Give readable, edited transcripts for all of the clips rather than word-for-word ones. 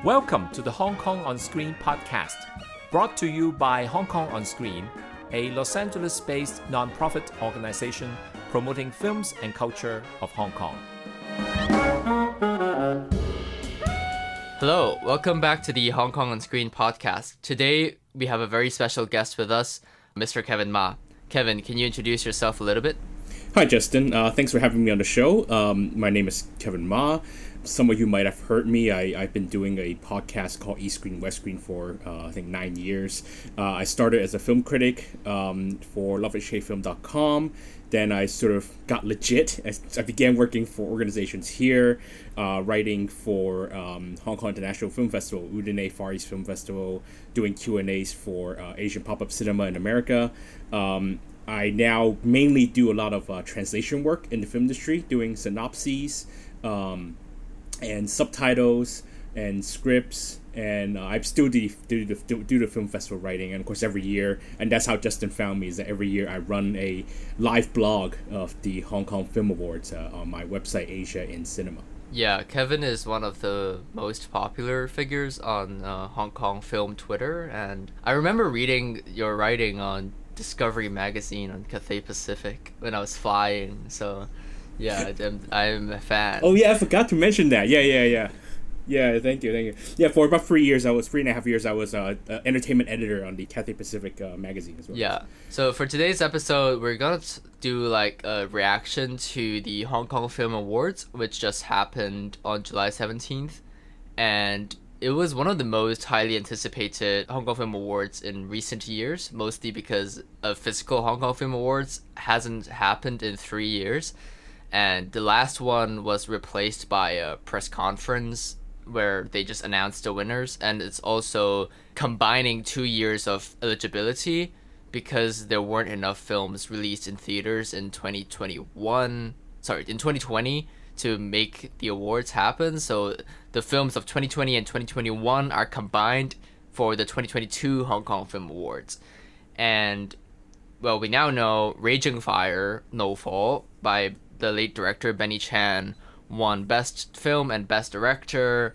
Welcome to the Hong Kong On Screen podcast, brought to you by Hong Kong On Screen, a Los Angeles-based non-profit organization promoting films and culture of Hong Kong. Hello, welcome back to the Hong Kong On Screen podcast. Today, we have a very special guest with us, Mr. Kevin Ma. Kevin, can you introduce yourself a little bit? Hi, Justin. Thanks for having me on the show. My name is Kevin Ma. Some of you might have heard me. I've been doing a podcast called East Screen, West Screen for, I think, 9 years. I started as a film critic for loveandshadefilm.com. Then I sort of got legit as I began working for organizations here, writing for Hong Kong International Film Festival, Udine Far East Film Festival, doing Q&As for Asian pop-up cinema in America. I now mainly do a lot of translation work in the film industry, doing synopses and subtitles and scripts, and I still do the film festival writing, and of course every year, and that's how Justin found me, is that every year I run a live blog of the Hong Kong Film Awards on my website, Asia in Cinema. Yeah, Kevin is one of the most popular figures on Hong Kong film Twitter, and I remember reading your writing on Discovery magazine on Cathay Pacific when I was flying, so yeah, I'm a fan. Oh yeah, I forgot to mention that. Yeah, thank you. Yeah, for about 3.5 years, I was entertainment editor on the Cathay Pacific magazine as well. Yeah, so for today's episode, we're gonna do like a reaction to the Hong Kong Film Awards, which just happened on July 17th, and it was one of the most highly anticipated Hong Kong Film Awards in recent years, mostly because a physical Hong Kong Film Awards hasn't happened in 3 years. And the last one was replaced by a press conference where they just announced the winners. And it's also combining 2 years of eligibility because there weren't enough films released in theaters in 2020 to make the awards happen. So the films of 2020 and 2021 are combined for the 2022 Hong Kong Film Awards. And, well, we now know Raging Fire, No Fall, by the late director Benny Chan, won Best Film and Best Director,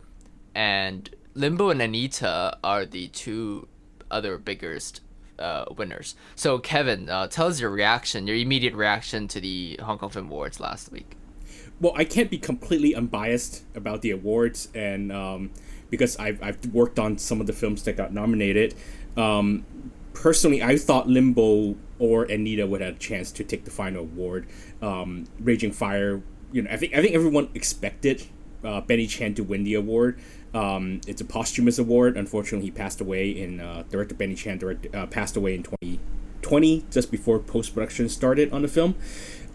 and Limbo and Anita are the two other biggest winners. So, Kevin, tell us your immediate reaction to the Hong Kong Film Awards last week. Well, I can't be completely unbiased about the awards, and because I've worked on some of the films that got nominated. Personally, I thought Limbo or Anita would have a chance to take the final award. Raging Fire, I think everyone expected Benny Chan to win the award. It's a posthumous award. Unfortunately, he passed away director Benny Chan passed away in 2020, just before post-production started on the film.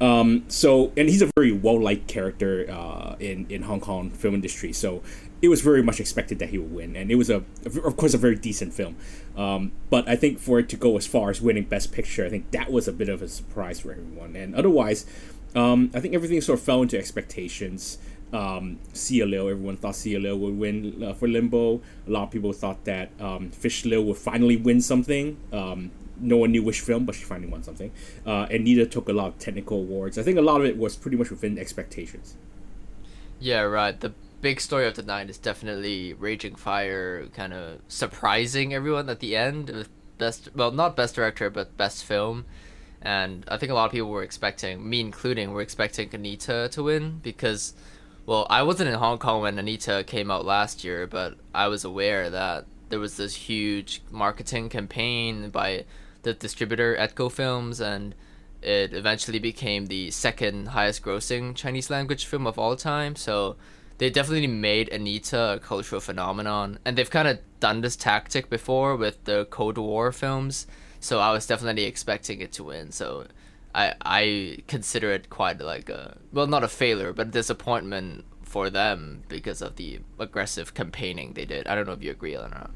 And he's a very well-liked character in Hong Kong film industry, so it was very much expected that he would win, and it was of course a very decent film. But I think for it to go as far as winning Best Picture, I think that was a bit of a surprise for everyone. And otherwise, I think everything sort of fell into expectations. Sia Liu, everyone thought Sia Liu would win for Limbo. A lot of people thought that Fish Liu would finally win something. No one knew which film, but she finally won something. Anita took a lot of technical awards. I think a lot of it was pretty much within expectations. Yeah, right. The big story of the night is definitely Raging Fire kind of surprising everyone at the end with not Best Director, but Best Film. And I think a lot of people were expecting, me including, were expecting Anita to win because, well, I wasn't in Hong Kong when Anita came out last year, but I was aware that there was this huge marketing campaign by the distributor Edco Films, and it eventually became the second highest grossing Chinese language film of all time. So they definitely made Anita a cultural phenomenon, and they've kind of done this tactic before with the Cold War films, so I was definitely expecting it to win. So I consider it quite like not a failure, but a disappointment for them because of the aggressive campaigning they did. I don't know if you agree or not.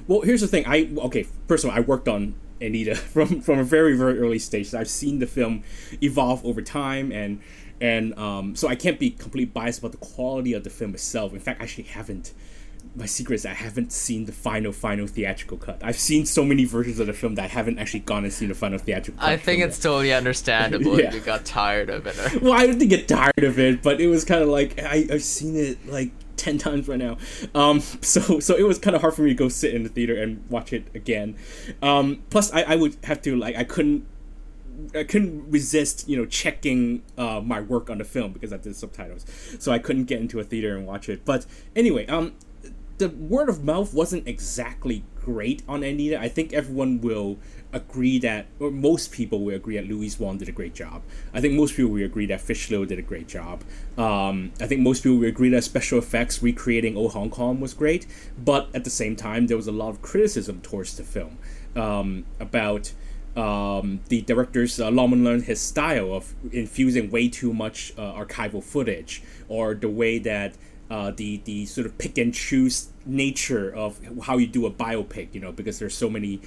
Well, here's the thing. First of all, I worked on Anita from a very, very early stage. So I've seen the film evolve over time, and so I can't be completely biased about the quality of the film itself. In fact, I actually haven't. My secret is I haven't seen the final theatrical cut. I've seen so many versions of the film that I haven't actually gone and seen the final theatrical cut. I think it's totally understandable Yeah. if you got tired of it. Well, I didn't get tired of it, but it was kind of like I've seen it like 10 times right now. So it was kind of hard for me to go sit in the theater and watch it again. Plus, I would have to, like, I couldn't resist, checking my work on the film because I did subtitles. So I couldn't get into a theater and watch it. But anyway, the word of mouth wasn't exactly great on Anita. I think everyone will agree that, or most people will agree that Louis Wong did a great job. I think most people will agree that Fish Liu did a great job. I think most people will agree that special effects recreating old Hong Kong was great. But at the same time, there was a lot of criticism towards the film about the director's Long learned his style of infusing way too much archival footage, or the way that the sort of pick and choose nature of how you do a biopic, because there's so many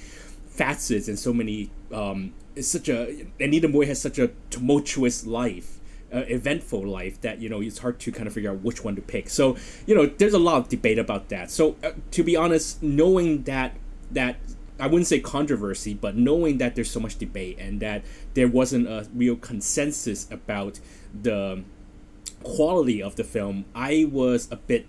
facets and so many Anita Mui has such a tumultuous life, eventful life, that it's hard to kind of figure out which one to pick. So there's a lot of debate about that. So to be honest, knowing that I wouldn't say controversy, but knowing that there's so much debate and that there wasn't a real consensus about the quality of the film, I was a bit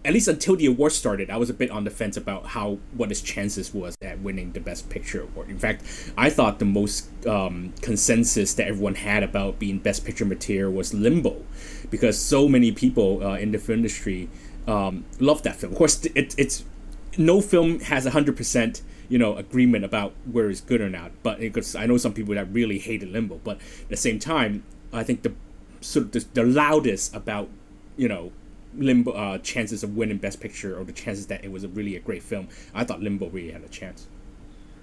at least until the award started, I was a bit on the fence about what his chances was at winning the Best Picture award. In fact, I thought the most consensus that everyone had about being Best Picture material was Limbo, because so many people in the film industry love that film. Of course, it's no film has 100% agreement about where it's good or not. But because I know some people that really hated Limbo, but at the same time, I think the loudest about Limbo chances of winning Best Picture, or the chances that it was really a great film, I thought Limbo really had a chance.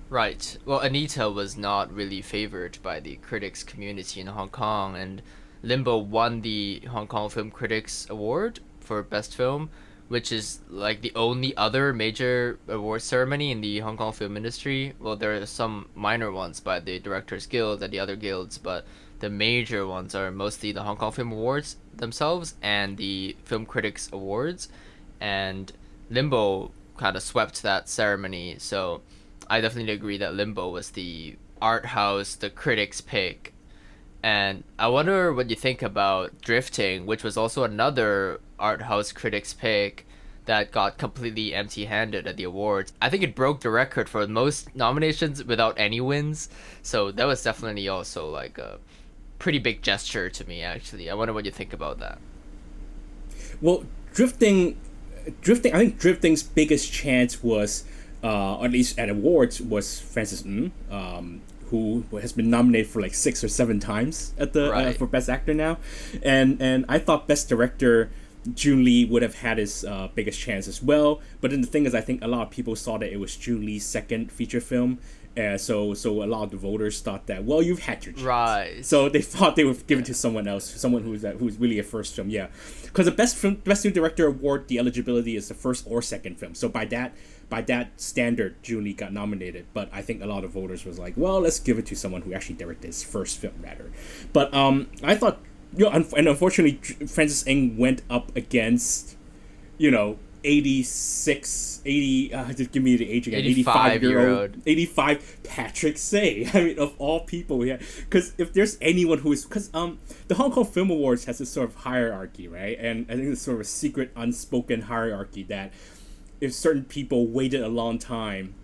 Right. Well, Anita was not really favored by the critics community in Hong Kong, and Limbo won the Hong Kong Film Critics Award for Best Film, which is like the only other major award ceremony in the Hong Kong film industry. Well, there are some minor ones by the Directors Guild and the other guilds, but the major ones are mostly the Hong Kong Film Awards themselves and the Film Critics Awards. And Limbo kind of swept that ceremony, so I definitely agree that Limbo was the art house, the critics' pick. And I wonder what you think about Drifting, which was also another art house critics pick that got completely empty-handed at the awards. I think it broke the record for most nominations without any wins, so that was definitely also like a pretty big gesture to me, actually. I wonder what you think about that. Well, Drifting, I think Drifting's biggest chance was, or at least at awards, was Francis Ng, who has been nominated for like 6 or 7 times at the for Best Actor now, and I thought Best Director Jun Lee would have had his biggest chance as well. But then the thing is, I think a lot of people saw that it was Jun Lee's second feature film, so a lot of the voters thought that, well, you've had your chance. Right. So they thought they would give it to someone else, someone who's really a first film. Yeah, because the Best New Director award, the eligibility is the first or second film. So by that standard, Jun Lee got nominated. But I think a lot of voters was like, well, let's give it to someone who actually directed his first film, rather. But I thought, and unfortunately, Francis Ng went up against, 80, just give me the age again, 85 Patrick Say. I mean, of all people, yeah. Because if there's anyone who is, because the Hong Kong Film Awards has this sort of hierarchy, right? And I think it's sort of a secret, unspoken hierarchy that if certain people waited a long time,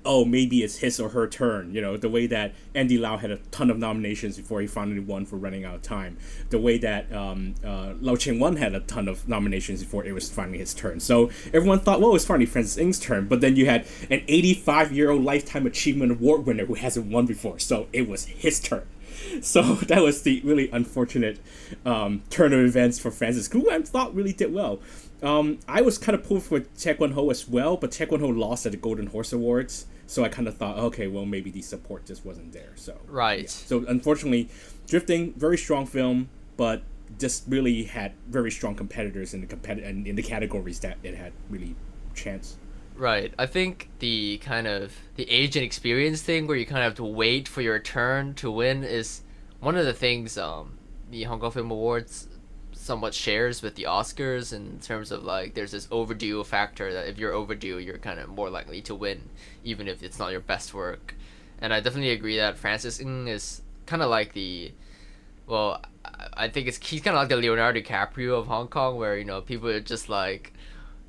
oh, maybe it's his or her turn. The way that Andy Lau had a ton of nominations before he finally won for Running Out of Time. The way that Lau Ching-wan had a ton of nominations before it was finally his turn. So everyone thought, well, it's finally Francis Ng's turn. But then you had an 85-year-old Lifetime Achievement Award winner who hasn't won before. So it was his turn. So that was the really unfortunate turn of events for Francis, who I thought really did well. I was kind of pulled for Taek Won-ho as well, but Taek Won-ho lost at the Golden Horse Awards, so I kind of thought, okay, well, maybe the support just wasn't there. So right. Yeah. So unfortunately, Drifting, very strong film, but just really had very strong competitors in the categories that it had really chance. Right. I think the kind of the age and experience thing, where you kind of have to wait for your turn to win, is one of the things the Hong Kong Film Awards somewhat shares with the Oscars, in terms of like there's this overdue factor that if you're overdue, you're kind of more likely to win, even if it's not your best work. And I definitely agree that Francis Ng is kind of like I think he's kind of like the Leonardo DiCaprio of Hong Kong, where people are just like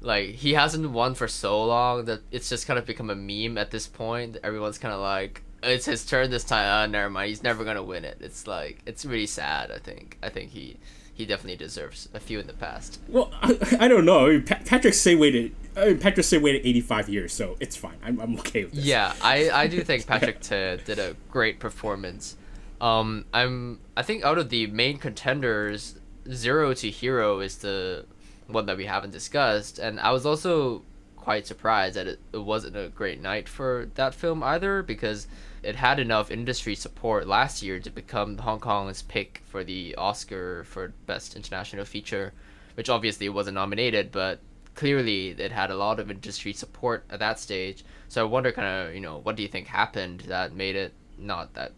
he hasn't won for so long that it's just kind of become a meme at this point. Everyone's kind of like, it's his turn this time. Never mind, he's never gonna win it. It's like, it's really sad. I think he definitely deserves a few in the past. Well, I don't know. I mean, Patrick Say waited 85 years, so it's fine. I'm okay with this. Yeah, I do think Patrick Te did a great performance. I think out of the main contenders, Zero to Hero is the one that we haven't discussed, and I was also quite surprised that it wasn't a great night for that film either, because it had enough industry support last year to become Hong Kong's pick for the Oscar for Best International Feature, which obviously wasn't nominated, but clearly it had a lot of industry support at that stage. So I wonder kind of, what do you think happened that made it not that,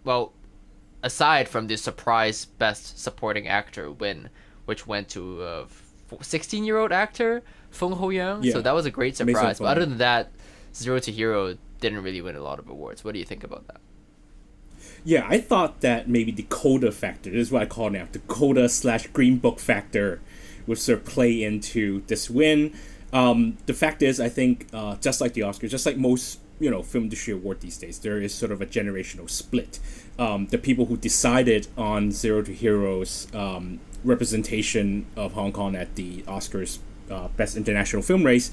well, aside from the surprise Best Supporting Actor win, which went to a 16-year-old actor, Feng Houyang. Yeah. So that was a great surprise. But fun. other than that, Zero to Hero didn't really win a lot of awards. What do you think about that? Yeah, I thought that maybe the coda factor, this is what I call it now, the coda/Green Book factor would sort of play into this win. The fact is, I think, just like the Oscars, just like most film industry award these days, there is sort of a generational split. The people who decided on Zero to Hero's representation of Hong Kong at the Oscars Best International Film race,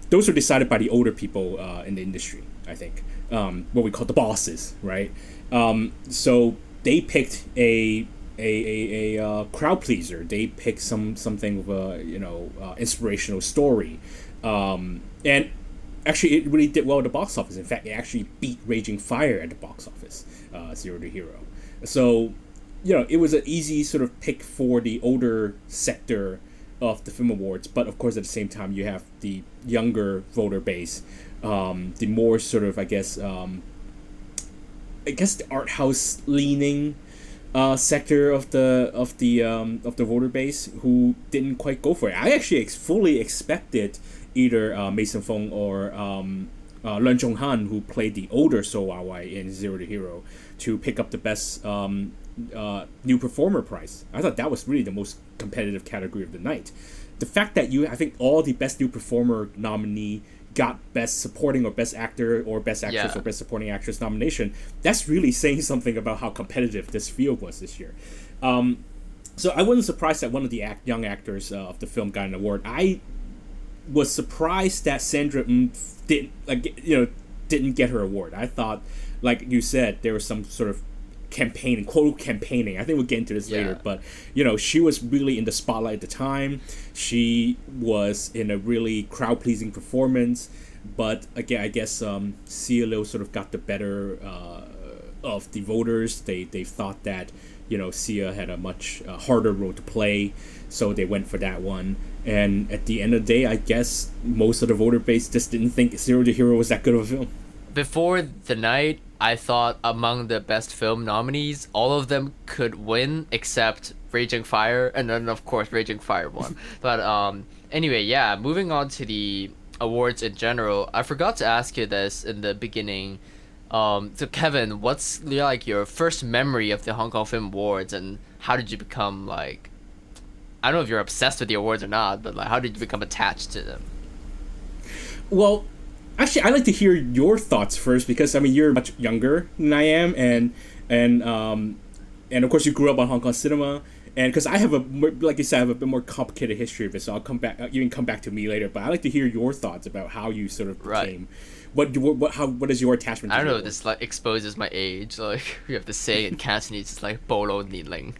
those were decided by the older people in the industry, I think. What we call the bosses, right? So they picked a crowd pleaser. They picked something of a inspirational story, and actually it really did well at the box office. In fact, it actually beat Raging Fire at the box office, Zero to Hero. So it was an easy sort of pick for the older sector of the film awards, but of course at the same time you have the younger voter base, the more sort of I guess the art house leaning sector of the voter base who didn't quite go for it. I actually fully expected either Mason Fong or Leung Chong-han, who played the older So Wai in Zero to Hero, to pick up the best new performer prize. I thought that was really the most competitive category of the night. The fact that I think all the best new performer nominee got best supporting or best actor or best actress or best supporting actress nomination, that's really saying something about how competitive this field was this year. So I wasn't surprised that one of the young actors of the film got an award. I was surprised that Sandra didn't get her award. I thought, like you said, there was some sort of campaigning. I think we'll get into this later, but she was really in the spotlight at the time. She was in a really crowd-pleasing performance, but again, I guess Sia Liu sort of got the better of the voters. They thought that Sia had a much harder role to play, so they went for that one. And at the end of the day, I guess most of the voter base just didn't think Zero to Hero was that good of a film. Before the night, I thought among the best film nominees, all of them could win except Raging Fire, and then of course Raging Fire won. But anyway, yeah, moving on to the awards in general, I forgot to ask you this in the beginning. So Kevin, what's like your first memory of the Hong Kong Film Awards, and how did you become like, I don't know if you're obsessed with the awards or not, but like how did you become attached to them? Well, actually, I'd like to hear your thoughts first, because I mean you're much younger than I am, and of course you grew up on Hong Kong cinema, and because I have like you said, I have a bit more complicated history of it, so I'll come back. You can come back to me later, but I'd like to hear your thoughts about how you sort of became. What is your attachment to I don't know, awards? this like exposes my age. Like you have to say in Cantonese, it's like bolo niling.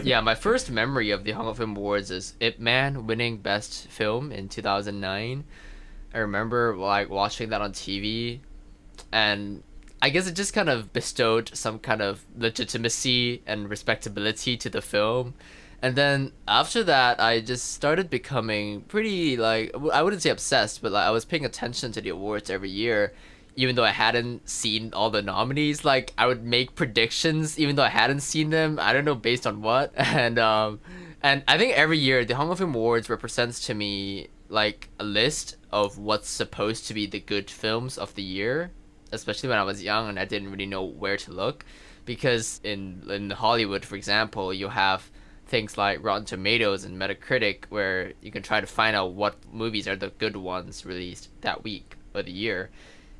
Yeah, my first memory of the Hong Kong Film Awards is Ip Man winning Best Film in 2009. I remember like watching that on TV, and I guess it just kind of bestowed some kind of legitimacy and respectability to the film. And then after that, I just started becoming pretty, like, I wouldn't say obsessed, but like I was paying attention to the awards every year, even though I hadn't seen all the nominees. Like I would make predictions even though I hadn't seen them. I don't know based on what. And I think every year the Hong Kong Film Awards represents to me like a list of what's supposed to be the good films of the year, especially when I was young and I didn't really know where to look. because in Hollywood, for example, you have things like Rotten Tomatoes and Metacritic, where you can try to find out what movies are the good ones released that week or the year.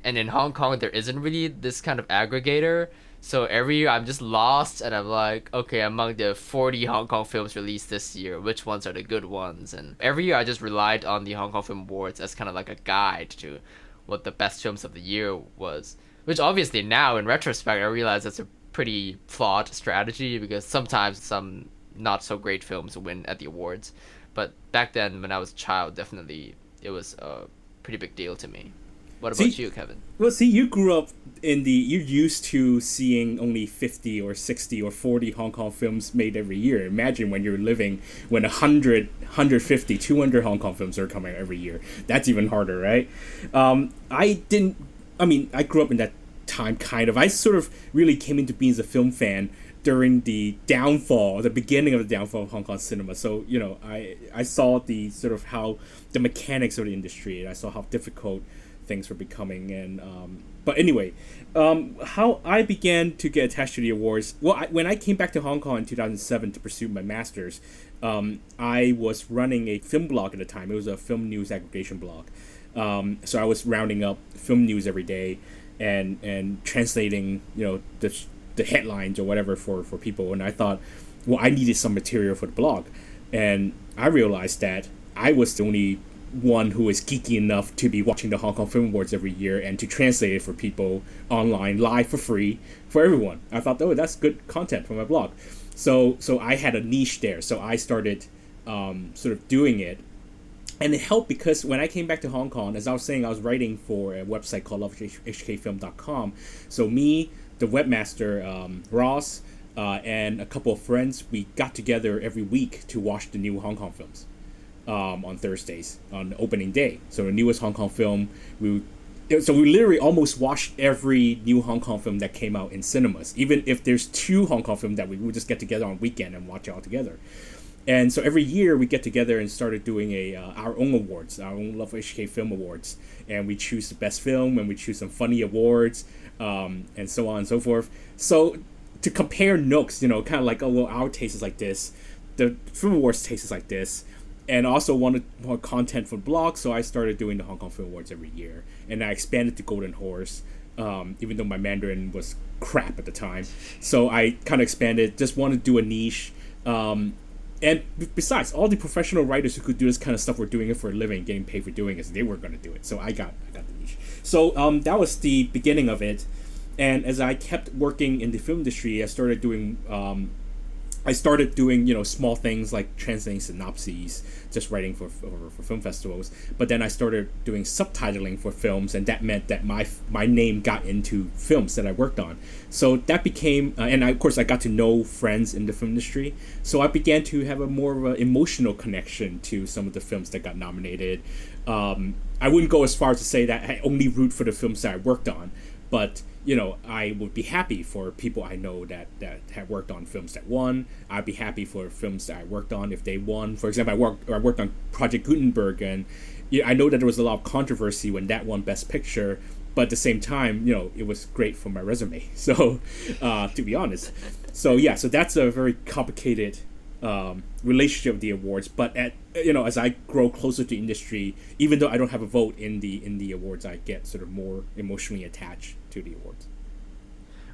And in Hong Kong, there isn't really this kind of aggregator. So every year I'm just lost, and I'm like, okay, among the 40 Hong Kong films released this year, which ones are the good ones? And every year I just relied on the Hong Kong Film Awards as kind of like a guide to what the best films of the year was. Which obviously now, in retrospect, I realize that's a pretty flawed strategy, because sometimes some not so great films win at the awards. But back then, when I was a child, definitely it was a pretty big deal to me. What about you, Kevin? Well, see, you grew up you're used to seeing only 50 or 60 or 40 Hong Kong films made every year. Imagine when you're living, when 100, 150, 200 Hong Kong films are coming every year. That's even harder, right? I grew up in that time, kind of. I sort of really came into being as a film fan during the beginning of the downfall of Hong Kong cinema. So, I saw the sort of how the mechanics of the industry, and I saw how difficult things were becoming. And but anyway, how I began to get attached to the awards. Well, when I came back to Hong Kong in 2007 to pursue my master's, I was running a film blog at the time. It was a film news aggregation blog. So I was rounding up film news every day and translating, the headlines or whatever for people. And I thought, well, I needed some material for the blog. And I realized that I was the only one who is geeky enough to be watching the Hong Kong Film Awards every year and to translate it for people online, live for free, for everyone. I thought, oh, that's good content for my blog. So I had a niche there. So I started sort of doing it. And it helped because when I came back to Hong Kong, as I was saying, I was writing for a website called lovehkfilm.com. So me, the webmaster, Ross, and a couple of friends, we got together every week to watch the new Hong Kong films on Thursdays, on opening day. So the newest Hong Kong film, we literally almost watched every new Hong Kong film that came out in cinemas. Even if there's 2 Hong Kong films that we would just get together on weekend and watch it all together. And so every year we get together and started doing our own awards, our own Love HK Film Awards. And we choose the best film, and we choose some funny awards, and so on and so forth. So to compare notes, kind of like, oh, well, our taste is like this, the Film Awards taste is like this, and also wanted more content for the blog, so I started doing the Hong Kong Film Awards every year. And I expanded to Golden Horse, even though my Mandarin was crap at the time. So I kind of expanded, just wanted to do a niche. And besides, all the professional writers who could do this kind of stuff were doing it for a living, getting paid for doing it, so they were going to do it. So I got the niche. So that was the beginning of it. And as I kept working in the film industry, I started doing small things like translating synopses, just writing for film festivals. But then I started doing subtitling for films, and that meant that my name got into films that I worked on. So that became, of course I got to know friends in the film industry. So I began to have a more of an emotional connection to some of the films that got nominated. I wouldn't go as far as to say that I only root for the films that I worked on, but I would be happy for people I know that have worked on films that won. I'd be happy for films that I worked on if they won. For example, I worked on Project Gutenberg, and I know that there was a lot of controversy when that won Best Picture, but at the same time, it was great for my resume. So, to be honest, so that's a very complicated relationship with the awards. But as I grow closer to industry, even though I don't have a vote in the awards, I get sort of more emotionally attached to the awards.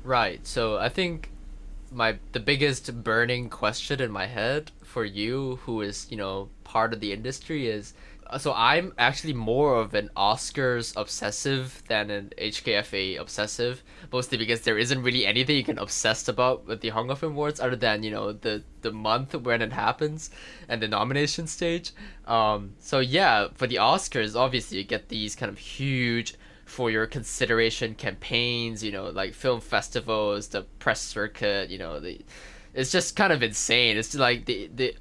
Right. So I think the biggest burning question in my head for you, who is part of the industry, is so I'm actually more of an Oscars obsessive than an HKFA obsessive, mostly because there isn't really anything you can obsess about with the Hong Kong Film Awards other than the month when it happens and the nomination stage. So yeah, for the Oscars, obviously you get these kind of huge for your consideration campaigns, like film festivals, the press circuit, it's just kind of insane. It's like the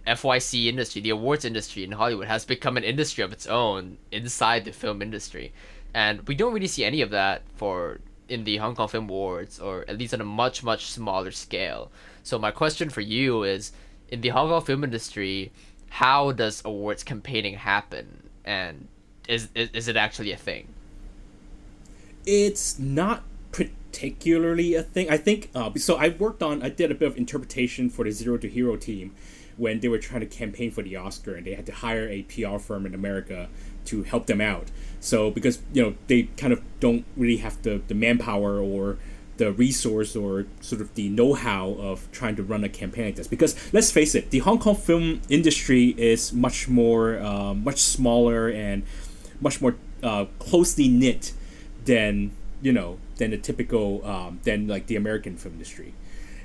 FYC industry, the awards industry in Hollywood has become an industry of its own inside the film industry. And we don't really see any of that in the Hong Kong Film Awards, or at least on a much, much smaller scale. So my question for you is, in the Hong Kong film industry, how does awards campaigning happen? And is it actually a thing? It's not particularly a thing. I think so. I did a bit of interpretation for the Zero to Hero team when they were trying to campaign for the Oscar, and they had to hire a PR firm in America to help them out. So because they kind of don't really have the manpower or the resource or sort of the know-how of trying to run a campaign like this. Because let's face it, the Hong Kong film industry is much smaller and much more closely knit than the typical than like the American film industry.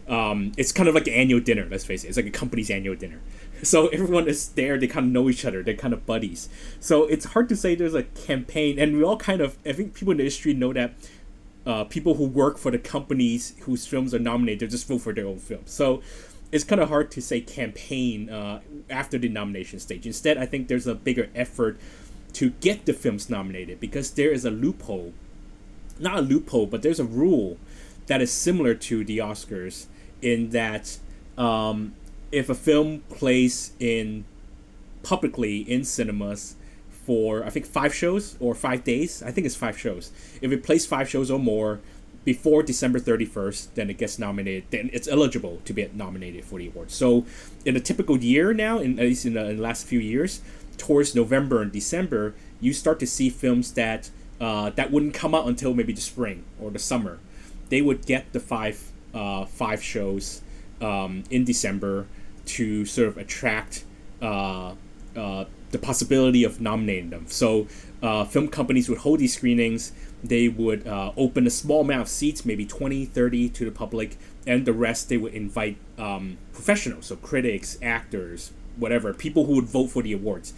It's kind of like an annual dinner. Let's face it, it's like a company's annual dinner. So everyone is there. They kind of know each other. They're kind of buddies. So it's hard to say there's a campaign. And we all I think people in the industry know that people who work for the companies whose films are nominated, they just vote for their own films. So it's kind of hard to say campaign after the nomination stage. Instead, I think there's a bigger effort to get the films nominated, because there is a loophole. Not a loophole, but there's a rule that is similar to the Oscars in that if a film plays publicly in cinemas for I think 5 shows or 5 days, I think it's 5 shows. If it plays 5 shows or more before December 31st, then it gets nominated. Then it's eligible to be nominated for the awards. So in a typical year now, at least in the last few years, towards November and December, you start to see films that wouldn't come out until maybe the spring or the summer. They would get the 5 shows in December to sort of attract the possibility of nominating them. So film companies would hold these screenings. They would open a small amount of seats, maybe 20, 30 to the public, and the rest they would invite professionals, so critics, actors, whatever, people who would vote for the awards,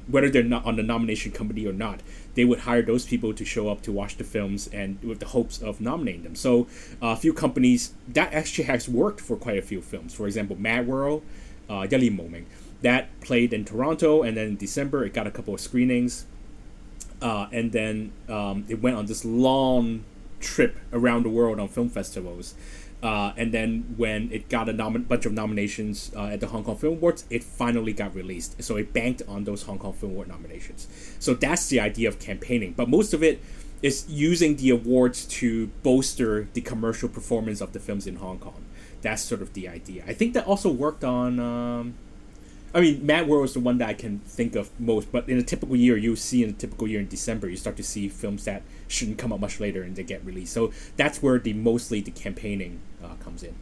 whether they're not on the nomination committee or not. They would hire those people to show up to watch the films and with the hopes of nominating them. So a few companies, that actually has worked for quite a few films. For example, Mad World, 一念無明, that played in Toronto, and then in December it got a couple of screenings. And then it went on this long trip around the world on film festivals. And then when it got a bunch of nominations at the Hong Kong Film Awards, it finally got released. So it banked on those Hong Kong Film Award nominations. So that's the idea of campaigning. But most of it is using the awards to bolster the commercial performance of the films in Hong Kong. That's sort of the idea. I think that also worked on... Mad World is the one that I can think of most, but in a typical year, in December, you start to see films that shouldn't come out much later and they get released. So that's where mostly the campaigning comes in.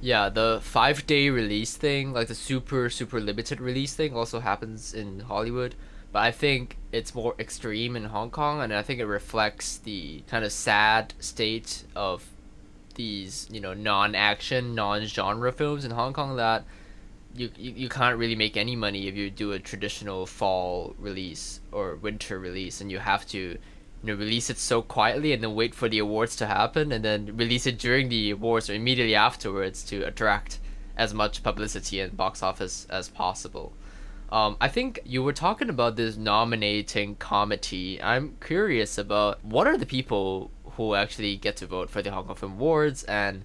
Yeah, the 5-day release thing, like the super limited release thing, also happens in Hollywood. But I think it's more extreme in Hong Kong, and I think it reflects the kind of sad state of these, non-action, non-genre films in Hong Kong that you can't really make any money if you do a traditional fall release or winter release, and you have to release it so quietly and then wait for the awards to happen and then release it during the awards or immediately afterwards to attract as much publicity and box office as possible. I think you were talking about this nominating committee. I'm curious about what are the people who actually get to vote for the Hong Kong Film Awards, and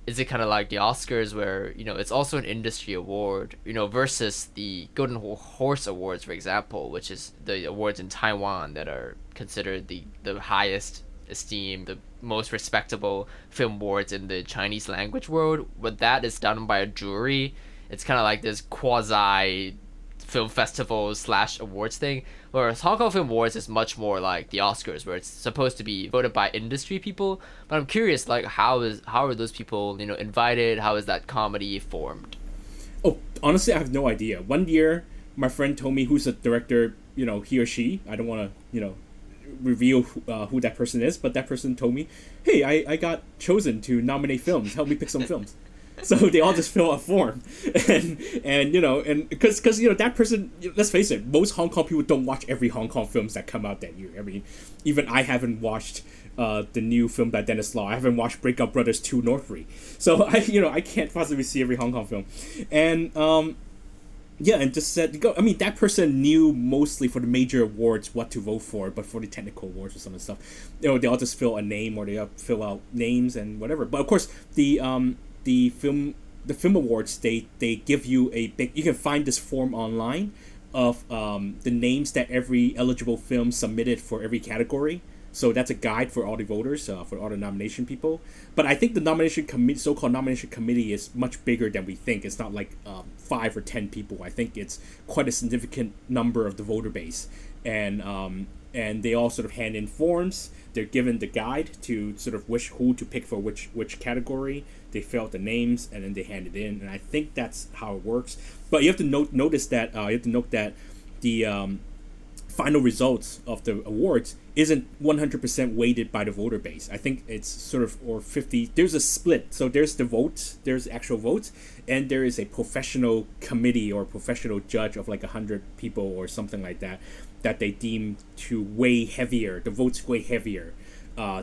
is it kind of like the Oscars where, it's also an industry award, versus the Golden Horse Awards, for example, which is the awards in Taiwan that are considered the highest esteem, the most respectable film awards in the Chinese language world. But that is done by a jury. It's kind of like this quasi film festival / awards thing, whereas Hong Kong Film Awards is much more like the Oscars, where it's supposed to be voted by industry people. But I'm curious, like, how are those people invited? How is that committee formed? Oh, honestly, I have no idea. One year my friend told me who's the director, he or she, I don't want to reveal who that person is, but that person told me, hey, I got chosen to nominate films, help me pick some films. So they all just fill a form, and because that person, let's face it, most Hong Kong people don't watch every Hong Kong films that come out that year. Even I haven't watched the new film by Dennis Law. I haven't watched Breakout Brothers 2 nor 3. So I can't possibly see every Hong Kong film, and and just said go. That person knew mostly for the major awards what to vote for, but for the technical awards or some of the stuff, they all just fill a name or they fill out names and whatever. But of course the film awards, they give you you can find this form online of the names that every eligible film submitted for every category. So that's a guide for all the voters, for all the nomination people. But I think the nomination committee, so-called nomination committee, is much bigger than we think. It's not like 5 or 10 people. I think it's quite a significant number of the voter base, and they all sort of hand in forms. They're given the guide to sort of who to pick for which category. They fill out the names and then they hand it in, and I think that's how it works. But you have to note that the final results of the awards isn't 100% weighted by the voter base. I think it's sort of, or 50, there's a split. So there's the votes, there's actual votes, and there is a professional committee or professional judge of like 100 people or something like that they deem to weigh heavier, the votes weigh heavier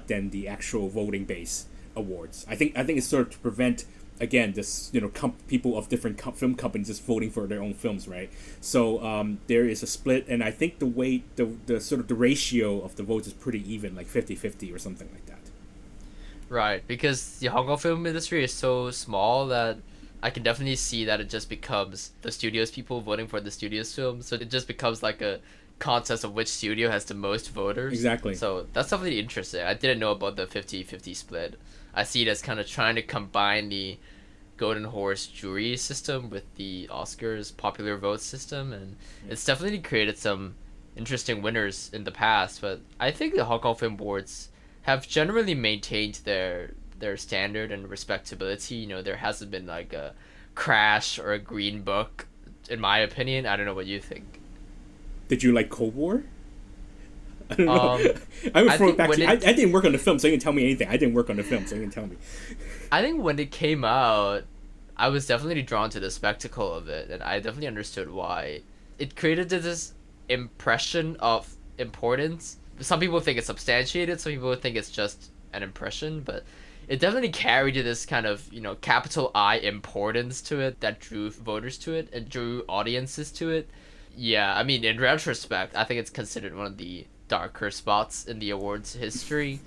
than the actual voting base awards. I think it's sort of to prevent, again, this, people of different film companies just voting for their own films, right? So there is a split, and I think the weight, the sort of the ratio of the votes is pretty even, like 50-50 or something like that. Right, because the Hong Kong film industry is so small that I can definitely see that it just becomes the studio's people voting for the studio's film. So it just becomes like a contest of which studio has the most voters. Exactly. So that's definitely interesting. I didn't know about the 50-50 split. I see it as kind of trying to combine the Golden Horse jury system with the Oscars popular vote system, and it's definitely created some interesting winners in the past. But I think the Hong Kong Film Boards have generally maintained their standard and respectability. There hasn't been like a crash or a green book, in my opinion. I don't know what you think. Did you like Cold War? I don't know. I would throw it back to you. I didn't work on the film, so you can tell me anything. I didn't work on the film, so you can tell me. I think when it came out, I was definitely drawn to the spectacle of it, and I definitely understood why. It created this impression of importance. Some people think it's substantiated, some people think it's just an impression, but it definitely carried this kind of, capital I importance to it that drew voters to it and drew audiences to it. Yeah, I mean, in retrospect, I think it's considered one of the darker spots in the awards history.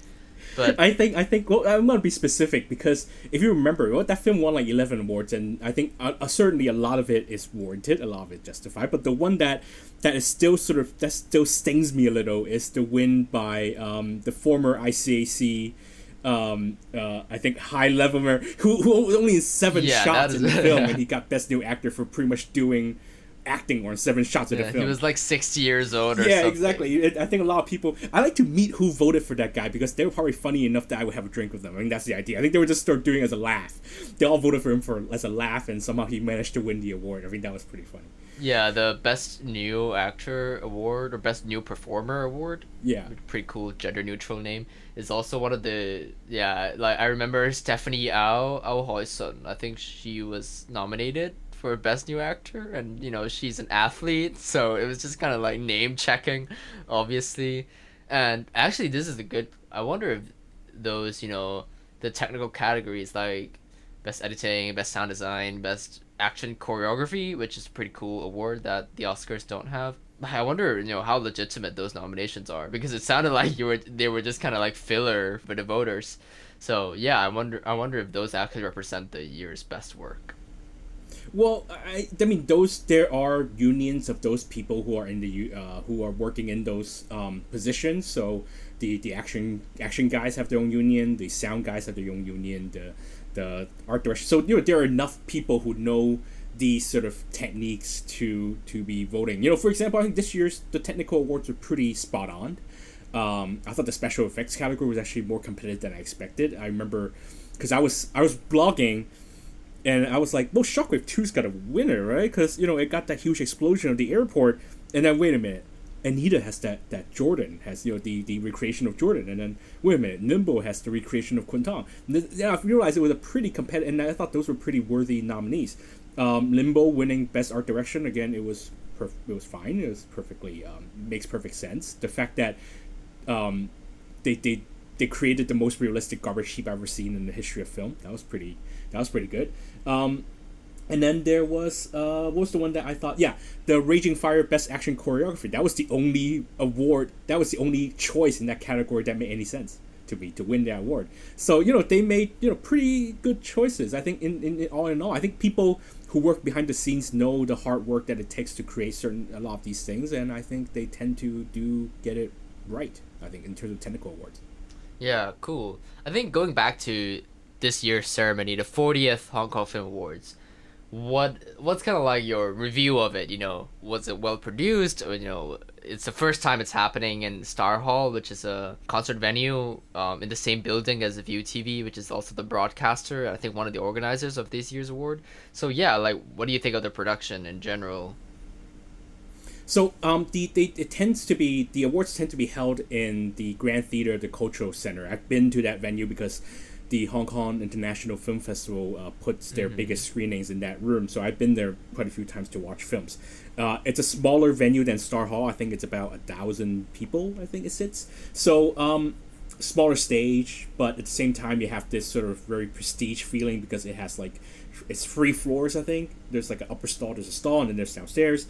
But I think well, I'm gonna be specific because if you remember, that film won like 11 awards, and I think certainly a lot of it is warranted, a lot of it justified. But the one that is still that still stings me a little is the win by the former ICAC. I think high level who was only in 7 shots in the film, and he got Best New Actor for pretty much doing acting on 7 shots of the film. He was like 60 years old or something. Yeah, exactly. I think a lot of people, I like to meet who voted for that guy because they were probably funny enough that I would have a drink with them. I mean, that's the idea. I think they were just start doing it as a laugh. They all voted for him as a laugh, and somehow he managed to win the award. I think that was pretty funny. Yeah, the Best New Actor Award or Best New Performer Award. Yeah. Pretty cool gender neutral name. Is also one of the, like I remember Stephanie Au Hoi Sun. I think she was nominated for Best New Actor, and she's an athlete, so it was just kind of like name checking, obviously. And actually, this is I wonder if those, the technical categories like Best Editing, Best Sound Design, Best Action Choreography, which is a pretty cool award that the Oscars don't have. I wonder, how legitimate those nominations are, because it sounded like they were just kind of like filler for the voters. So yeah, I wonder if those actually represent the year's best work. Well, I mean, there are unions of those people who are in the who are working in those positions. So the action guys have their own union. The sound guys have their own union. The art direction. So there are enough people who know these sort of techniques to be voting. For example, I think this year's the technical awards were pretty spot on. I thought the special effects category was actually more competitive than I expected. I remember because I was blogging. And I was like, well, Shockwave 2's got a winner, right? Because, it got that huge explosion of the airport. And then, wait a minute. Anita has that Jordan, has, the recreation of Jordan. And then, wait a minute. Limbo has the recreation of Quinton. I realized it was a pretty competitive, and I thought those were pretty worthy nominees. Limbo winning Best Art Direction, again, it was fine. It was perfectly, makes perfect sense. The fact that they created the most realistic garbage heap I've ever seen in the history of film. That was pretty good. And then there was what was the one that I thought? Yeah, the Raging Fire Best Action Choreography. That was the only award. That was the only choice in that category that made any sense to me to win that award. So they made pretty good choices. I think in all, I think people who work behind the scenes know the hard work that it takes to create a lot of these things, and I think they tend to get it right. I think in terms of technical awards. Yeah, cool. I think going back to this year's ceremony, the 40th Hong Kong Film Awards, what's kind of like your review of it? Was it well produced? Or, it's the first time it's happening in Star Hall, which is a concert venue in the same building as View TV, which is also the broadcaster. I think one of the organizers of this year's award. So yeah, like, what do you think of the production in general? So the awards tend to be held in the Grand Theater, the Cultural Center. I've been to that venue because the Hong Kong International Film Festival puts their biggest screenings in that room. So I've been there quite a few times to watch films. It's a smaller venue than Star Hall. I think it's about 1,000 people, I think it sits. So smaller stage, but at the same time you have this sort of very prestige feeling because it has it's 3 floors, I think. There's like an upper stall, there's a stall, and then there's downstairs.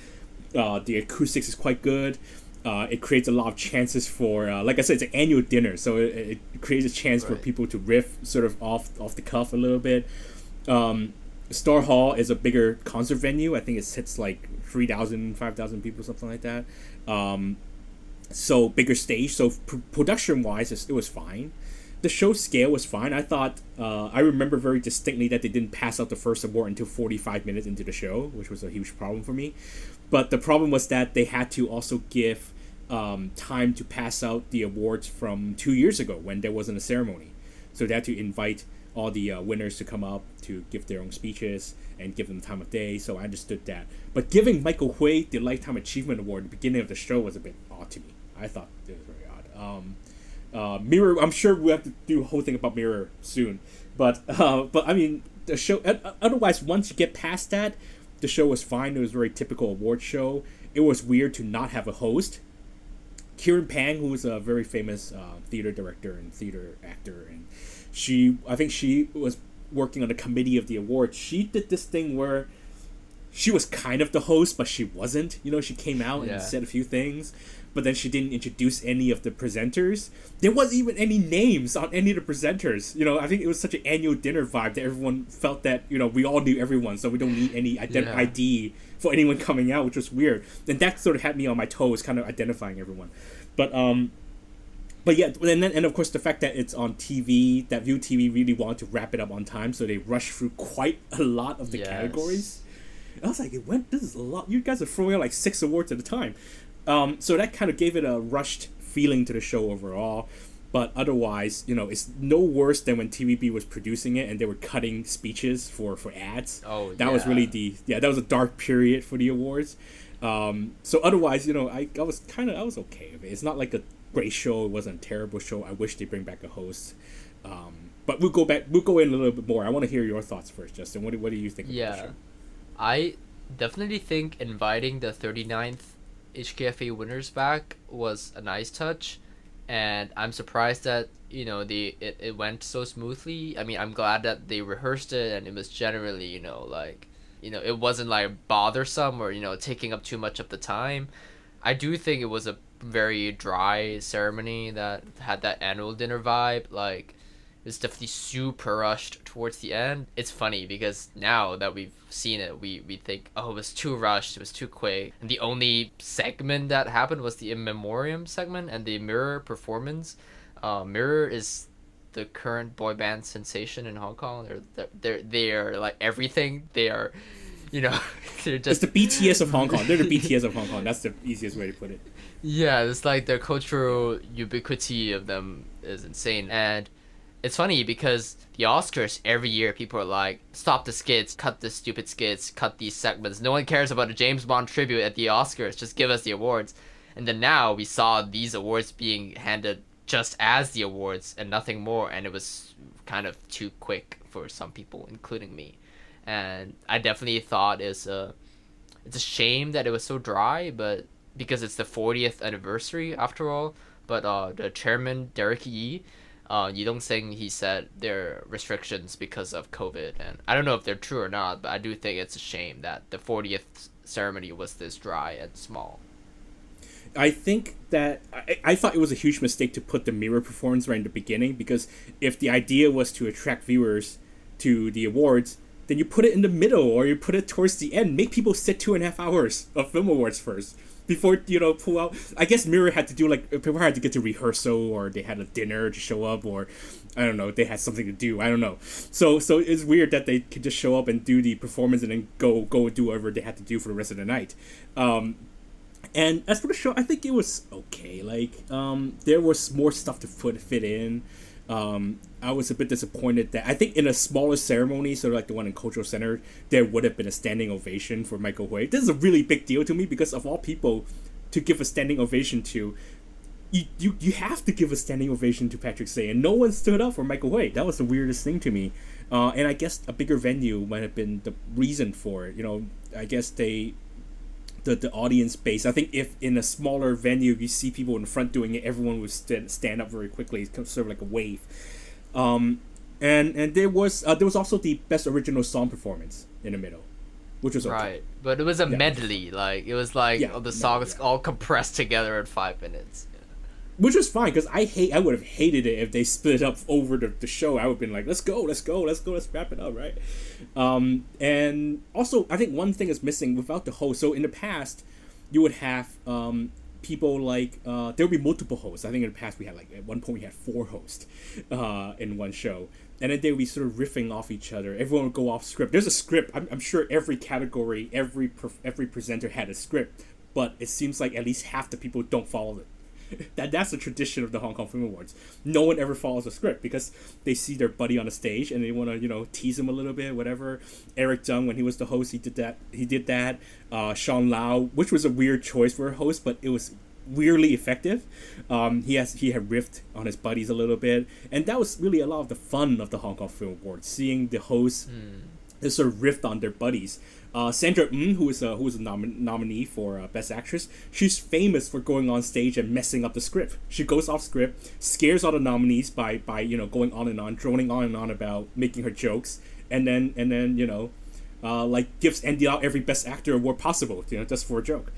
The acoustics is quite good. It creates a lot of chances for, like I said, it's an annual dinner, so it creates a chance for people to riff sort of off the cuff a little bit. Star Hall is a bigger concert venue. I think it sits like 3,000, 5,000 people, something like that. So bigger stage. So production-wise, it was fine. The show scale was fine. I thought, I remember very distinctly that they didn't pass out the first award until 45 minutes into the show, which was a huge problem for me. But the problem was that they had to also give time to pass out the awards from 2 years ago when there wasn't a ceremony. So they had to invite all the winners to come up to give their own speeches and give them time of day. So I understood that. But giving Michael Hui the Lifetime Achievement Award at the beginning of the show was a bit odd to me. I thought it was very odd. Mirror, I'm sure we have to do a whole thing about Mirror soon. But I mean, the show, otherwise, once you get past that, the show was fine. It was a very typical award show. It was weird to not have a host. Kieran Pang, who is a very famous theater director and theater actor, and I think she was working on the committee of the awards. She did this thing where she was kind of the host, but she wasn't. She came out and said a few things, but then she didn't introduce any of the presenters. There wasn't even any names on any of the presenters. I think it was such an annual dinner vibe that everyone felt that, we all knew everyone, so we don't need any ID for anyone coming out, which was weird. And that sort of had me on my toes, kind of identifying everyone. But yeah, and of course the fact that it's on TV, that View TV really wanted to wrap it up on time, so they rushed through quite a lot of the categories. I was like, this is a lot. You guys are throwing out like 6 awards at a time. So that kind of gave it a rushed feeling to the show overall. But otherwise, it's no worse than when TVB was producing it and they were cutting speeches for ads. Oh, that was really that was a dark period for the awards. So otherwise, I was okay with it. It's not like a great show. It wasn't a terrible show. I wish they bring back a host. But we'll go in a little bit more. I want to hear your thoughts first, Justin. What do you think of the show? I definitely think inviting the 39th HKFA winners back was a nice touch, and I'm surprised that it went so smoothly. I mean, I'm glad that they rehearsed it and it was generally it wasn't like bothersome or taking up too much of the time. I do think it was a very dry ceremony that had that annual dinner vibe. It's definitely super rushed towards the end. It's funny because now that we've seen it, we think, oh, it was too rushed, it was too quick. And the only segment that happened was the in memoriam segment and the Mirror performance. Mirror is the current boy band sensation in Hong Kong. They are like everything. They are, they're just... It's the BTS of Hong Kong. They're the BTS of Hong Kong. That's the easiest way to put it. Yeah, it's like the cultural ubiquity of them is insane. And it's funny because the Oscars, every year, people are like, stop the skits, cut the stupid skits, cut these segments. No one cares about a James Bond tribute at the Oscars. Just give us the awards. And then now we saw these awards being handed just as the awards and nothing more. And it was kind of too quick for some people, including me. And I definitely thought it's a shame that it was so dry, but because it's the 40th anniversary after all. But the chairman, Derek Yee, Yidong Singh, he said there are restrictions because of COVID, and I don't know if they're true or not, but I do think it's a shame that the 40th ceremony was this dry and small. I think that I thought it was a huge mistake to put the Mirror performance right in the beginning, because if the idea was to attract viewers to the awards, then you put it in the middle or you put it towards the end. Make people sit 2.5 hours of film awards first before pull out. I guess Mirror had to do people had to get to rehearsal, or they had a dinner to show up, or I don't know, they had something to do. I don't know. So it's weird that they could just show up and do the performance and then go do whatever they had to do for the rest of the night. And as for the show, I think it was okay. There was more stuff to fit in. I was a bit disappointed that I think in a smaller ceremony, sort of like the one in Cultural Center, there would have been a standing ovation for Michael Hui. This is a really big deal to me because of all people to give a standing ovation to, you have to give a standing ovation to Patrick Say, and no one stood up for Michael Hui. That was the weirdest thing to me. And I guess a bigger venue might have been the reason for it. I guess the audience base. I think if in a smaller venue you see people in front doing it, everyone would stand up very quickly. It's sort of like a wave. And there was also the best original song performance in the middle, which was okay. Right, but it was a medley. It was all the songs all compressed together in 5 minutes. Which was fine, because I would have hated it if they split up over the show. I would have been like, let's go, let's wrap it up, right? And also, I think one thing is missing without the host. So in the past, you would have people there would be multiple hosts. I think in the past we had at one point we had 4 hosts in one show. And then they would be sort of riffing off each other. Everyone would go off script. There's a script. I'm sure every category, every presenter had a script. But it seems like at least half the people don't follow it. That's the tradition of the Hong Kong Film Awards. No one ever follows a script because they see their buddy on the stage and they want to tease him a little bit, whatever. Eric Zhang, when he was the host, he did that. Sean Lau, which was a weird choice for a host, but it was weirdly effective. He had riffed on his buddies a little bit, and that was really a lot of the fun of the Hong Kong Film Awards, seeing the hosts they sort of riffed on their buddies. Sandra Ng, who was a nominee for Best Actress, she's famous for going on stage and messing up the script. She goes off script, scares all the nominees by going on and on, droning on and on about making her jokes, and then gives Andy Lau every Best Actor award possible, just for a joke,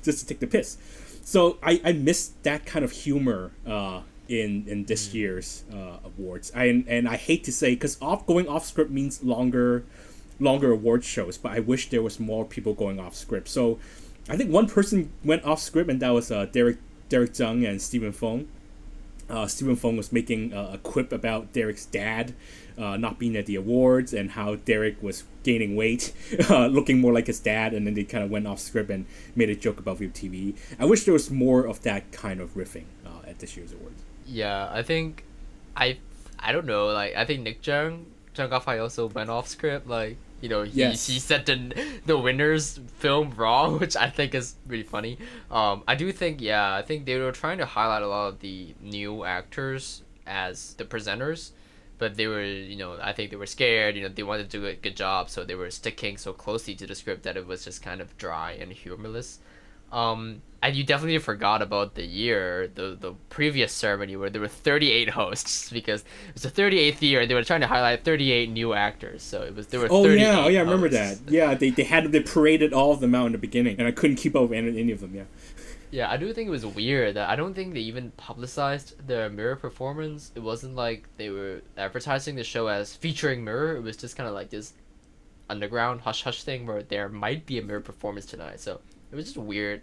just to take the piss. So I missed that kind of humor in this year's awards. And I hate to say, because going off script means longer award shows, but I wish there was more people going off script. So I think one person went off script, and that was Derek Zhang and Stephen Fong. Stephen Fong was making a quip about Derek's dad not being at the awards and how Derek was gaining weight, looking more like his dad, and then they kind of went off script and made a joke about ViuTV. I wish there was more of that kind of riffing at this year's awards. Yeah, I think I don't know, I think Zhang Gaofai also went off script, he said the winner's film wrong, which I think is really funny. I think they were trying to highlight a lot of the new actors as the presenters, but they were, I think they were scared, they wanted to do a good job, so they were sticking so closely to the script that it was just kind of dry and humorless. And you definitely forgot about the previous ceremony where there were 38 hosts, because it was the 38th year and they were trying to highlight 38 new actors. So there were 38 I remember hosts. that. Yeah, they paraded all of them out in the beginning, and I couldn't keep up with any of them. Yeah. Yeah, I do think it was weird that I don't think they even publicized their Mirror performance. It wasn't like they were advertising the show as featuring Mirror. It was just kind of like this underground hush-hush thing where there might be a Mirror performance tonight. So it was just weird.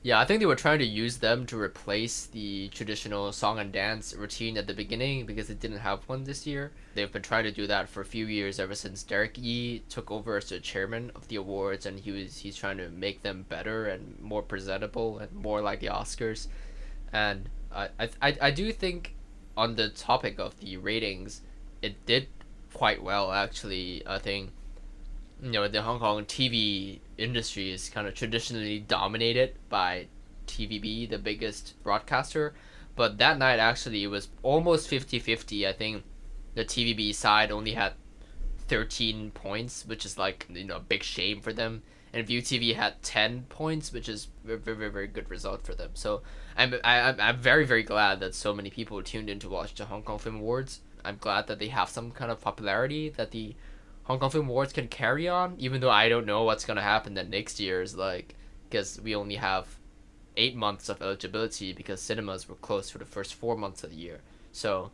Yeah, I think they were trying to use them to replace the traditional song and dance routine at the beginning because they didn't have one this year. They've been trying to do that for a few years, ever since Derek Yee took over as the chairman of the awards, and he's trying to make them better and more presentable and more like the Oscars. And I do think on the topic of the ratings, it did quite well, actually. I think the Hong Kong TV industry is kind of traditionally dominated by TVB, the biggest broadcaster, but that night actually it was almost 50-50. I think the TVB side only had 13 points, which is a big shame for them, and ViuTV had 10 points, which is a very, very, very good result for them. So I'm very, very glad that so many people tuned in to watch the Hong Kong Film Awards. I'm glad that they have some kind of popularity that the Hong Kong Film Awards can carry on, even though I don't know what's going to happen then next year, because we only have 8 months of eligibility because cinemas were closed for the first 4 months of the year. So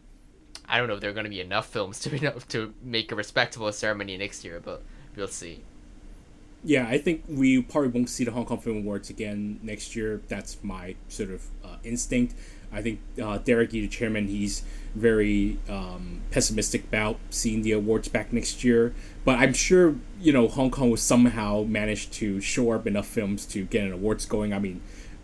I don't know if there are going to be enough films to make a respectable ceremony next year, but we'll see. Yeah, I think we probably won't see the Hong Kong Film Awards again next year. That's my sort of instinct. I think Derek Yee, the chairman, he's very pessimistic about seeing the awards back next year. But I'm sure, Hong Kong will somehow manage to show up enough films to get an awards going. I mean,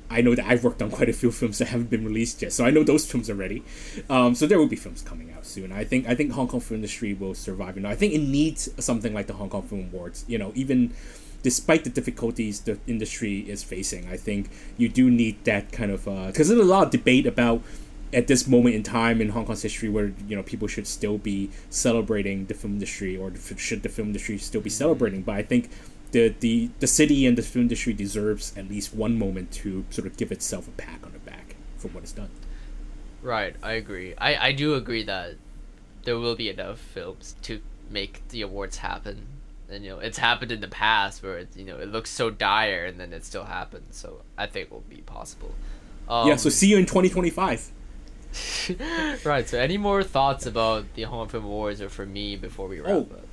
I know that I've worked on quite a few films that haven't been released yet, so I know those films are ready. So there will be films coming out soon. I think Hong Kong film industry will survive. I think it needs something like the Hong Kong Film Awards. Even despite the difficulties the industry is facing, I think you do need that kind of because there's a lot of debate about at this moment in time in Hong Kong's history where people should still be celebrating the film industry or should the film industry still be celebrating. But I think the city and the film industry deserves at least one moment to sort of give itself a pat on the back for what it's done. Right, I agree. I do agree that there will be enough films to make the awards happen. And it's happened in the past where it looks so dire and then it still happens. So I think it will be possible. So see you in 2025. Right. So any more thoughts about the Hong Kong Film Awards or for me before we wrap up?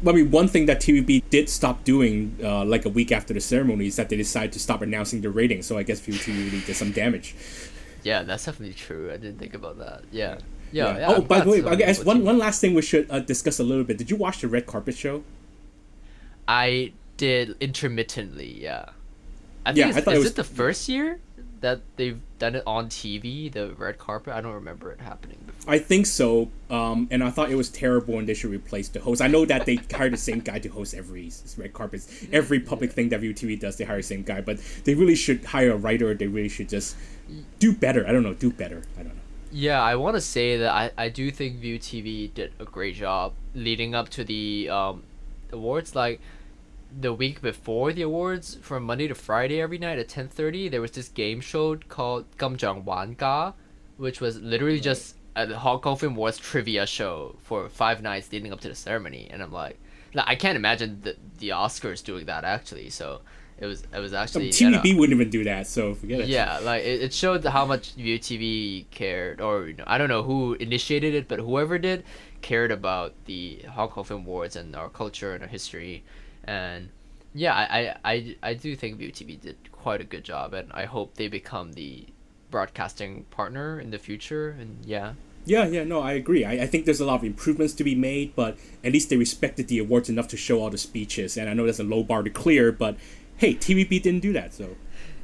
I mean, one thing that TVB did stop doing like a week after the ceremony is that they decided to stop announcing the ratings. So I guess ViuTV really did some damage. Yeah, that's definitely true. I didn't think about that. Yeah. Oh, by the way, I guess one last thing we should discuss a little bit. Did you watch the red carpet show? I did intermittently, yeah. I think is it the first year that they've done it on TV, the red carpet? I don't remember it happening before. I think so, and I thought it was terrible and they should replace the host. I know that they hired the same guy to host every red carpet. Every public thing that ViuTV does, they hire the same guy, but they really should hire a writer. They really should just do better. I don't know. Yeah, I want to say that I do think ViuTV did a great job leading up to the awards. Like the week before the awards, from Monday to Friday every night at 10:30, there was this game show called Kamjang Wan Ga, which was literally just a Hong Kong Film Awards trivia show for 5 nights leading up to the ceremony. And I'm like I can't imagine the Oscars doing that actually. So it was actually TVB wouldn't even do that, so forget it. Yeah, like it showed how much ViuTV cared, or I don't know who initiated it, but whoever did cared about the Hong Kong Film Awards and our culture and our history. And yeah, I do think ViuTV did quite a good job, and I hope they become the broadcasting partner in the future. And yeah, no, I agree. I think there's a lot of improvements to be made, but at least they respected the awards enough to show all the speeches. And I know that's a low bar to clear, but hey, TVB didn't do that, so.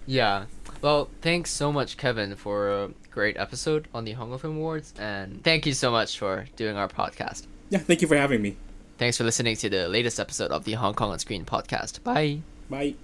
Yeah. Well, thanks so much, Kevin, for a great episode on the Hong Kong Film Awards, and thank you so much for doing our podcast. Yeah, thank you for having me. Thanks for listening to the latest episode of the Hong Kong on Screen podcast. Bye. Bye.